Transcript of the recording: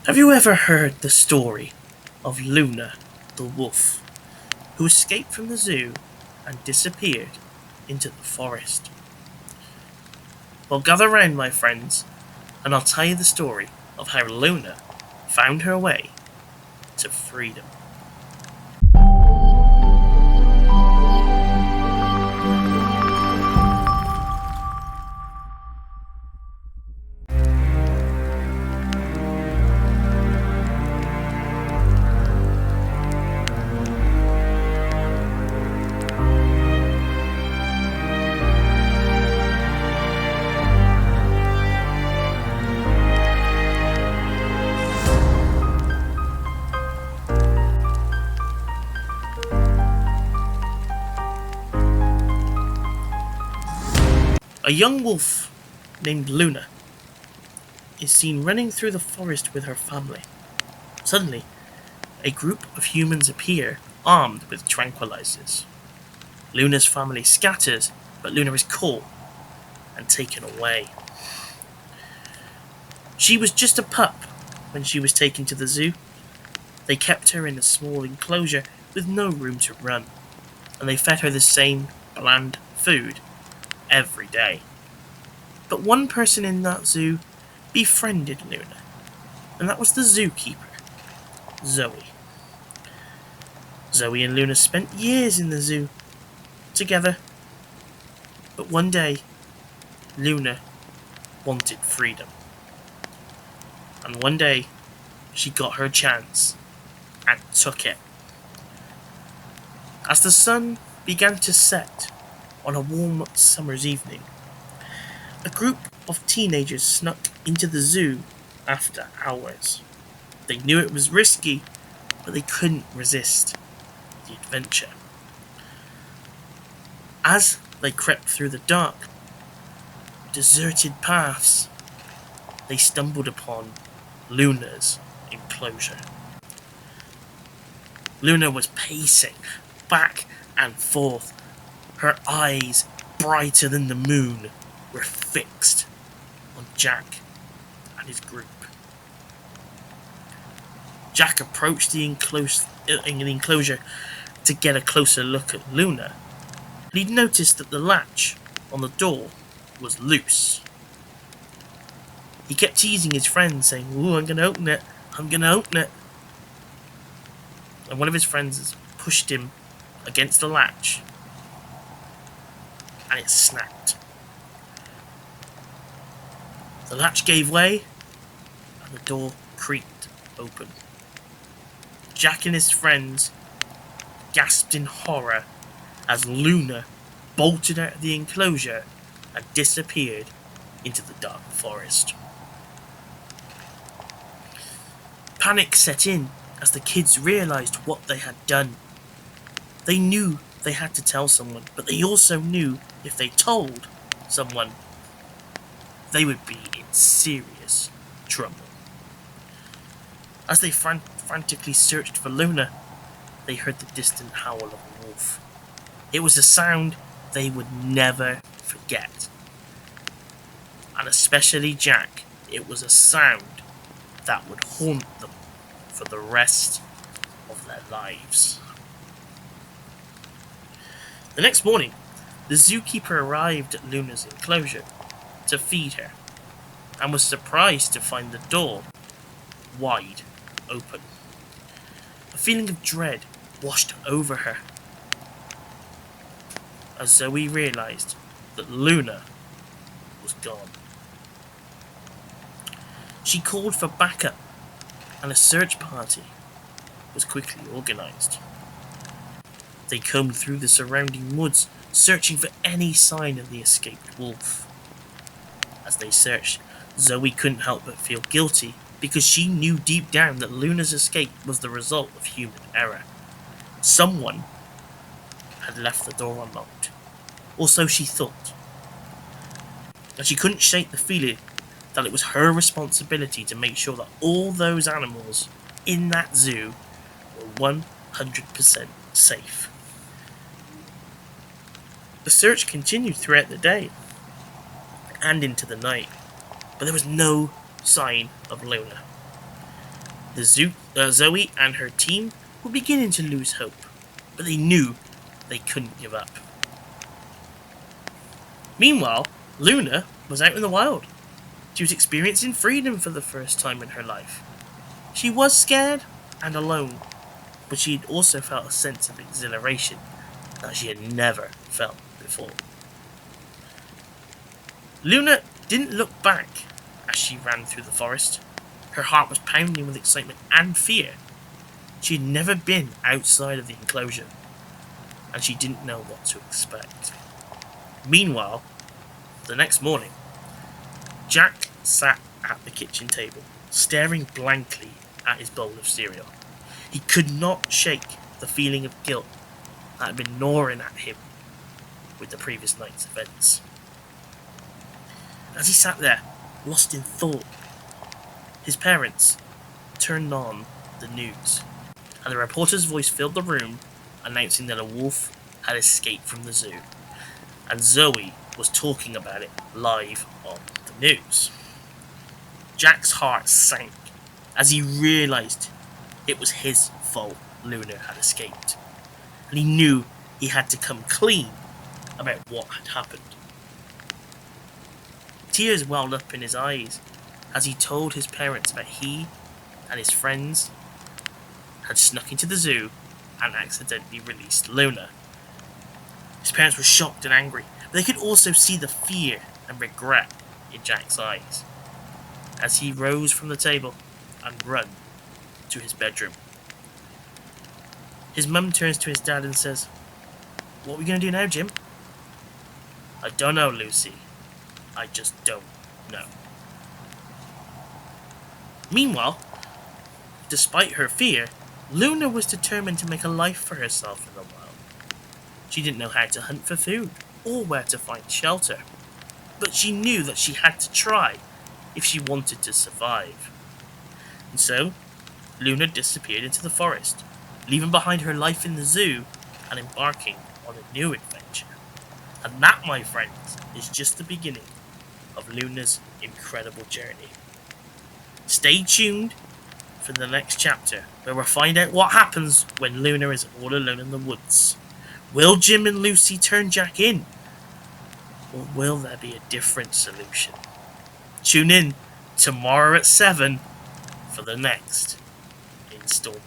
Have you ever heard the story of Luna the wolf, who escaped from the zoo and disappeared into the forest? Well, gather round, my friends, and I'll tell you the story of how Luna found her way to freedom. A young wolf named Luna is seen running through the forest with her family. Suddenly, a group of humans appear, armed with tranquilizers. Luna's family scatters, but Luna is caught and taken away. She was just a pup when she was taken to the zoo. They kept her in a small enclosure with no room to run, and they fed her the same bland food every day. But one person in that zoo befriended Luna, and that was the zookeeper, Zoe. Zoe and Luna spent years in the zoo together, but one day Luna wanted freedom. And one day she got her chance and took it. As the sun began to set on a warm summer's evening, a group of teenagers snuck into the zoo after hours. They knew it was risky, but they couldn't resist the adventure. As they crept through the dark, deserted paths, they stumbled upon Luna's enclosure. Luna was pacing back and forth. Her eyes, brighter than the moon, were fixed on Jack and his group. Jack approached the enclosure to get a closer look at Luna, and he'd noticed that the latch on the door was loose. He kept teasing his friend, saying, "Ooh, I'm gonna open it, I'm gonna open it." And one of his friends pushed him against the latch, and it snapped. The latch gave way, and the door creaked open. Jack and his friends gasped in horror as Luna bolted out of the enclosure and disappeared into the dark forest. Panic set in as the kids realized what they had done. They knew they had to tell someone, but they also knew if they told someone, they would be in serious trouble. As they frantically searched for Luna, they heard the distant howl of a wolf. It was a sound they would never forget. And especially Jack, it was a sound that would haunt them for the rest of their lives. The next morning, the zookeeper arrived at Luna's enclosure to feed her, and was surprised to find the door wide open. A feeling of dread washed over her as Zoe realized that Luna was gone. She called for backup, and a search party was quickly organized. They combed through the surrounding woods, searching for any sign of the escaped wolf. As they searched, Zoe couldn't help but feel guilty, because she knew deep down that Luna's escape was the result of human error. Someone had left the door unlocked, or so she thought. And she couldn't shake the feeling that it was her responsibility to make sure that all those animals in that zoo were 100% safe. The search continued throughout the day and into the night, but there was no sign of Luna. Zoe and her team were beginning to lose hope, but they knew they couldn't give up. Meanwhile, Luna was out in the wild. She was experiencing freedom for the first time in her life. She was scared and alone, but she had also felt a sense of exhilaration that she had never felt before. Luna didn't look back as she ran through the forest. Her heart was pounding with excitement and fear. She had never been outside of the enclosure, and she didn't know what to expect. Meanwhile, the next morning, Jack sat at the kitchen table, staring blankly at his bowl of cereal. He could not shake the feeling of guilt that had been gnawing at him with the previous night's events. As he sat there, lost in thought, his parents turned on the news, and the reporter's voice filled the room, announcing that a wolf had escaped from the zoo, and Zoe was talking about it live on the news. Jack's heart sank as he realised it was his fault Luna had escaped, and he knew he had to come clean about what had happened. Tears welled up in his eyes as he told his parents about he and his friends had snuck into the zoo and accidentally released Luna. His parents were shocked and angry, but they could also see the fear and regret in Jack's eyes as he rose from the table and ran to his bedroom. His mum turns to his dad and says, "What are we going to do now, Jim?" "I don't know, Lucy. I just don't know." Meanwhile, despite her fear, Luna was determined to make a life for herself in the wild. She didn't know how to hunt for food or where to find shelter, but she knew that she had to try if she wanted to survive. And so, Luna disappeared into the forest, leaving behind her life in the zoo and embarking on a new adventure. And that, my friends, is just the beginning of Luna's incredible journey. Stay tuned for the next chapter, where we'll find out what happens when Luna is all alone in the woods. Will Jim and Lucy turn Jack in? Or will there be a different solution? Tune in tomorrow at 7 for the next installment.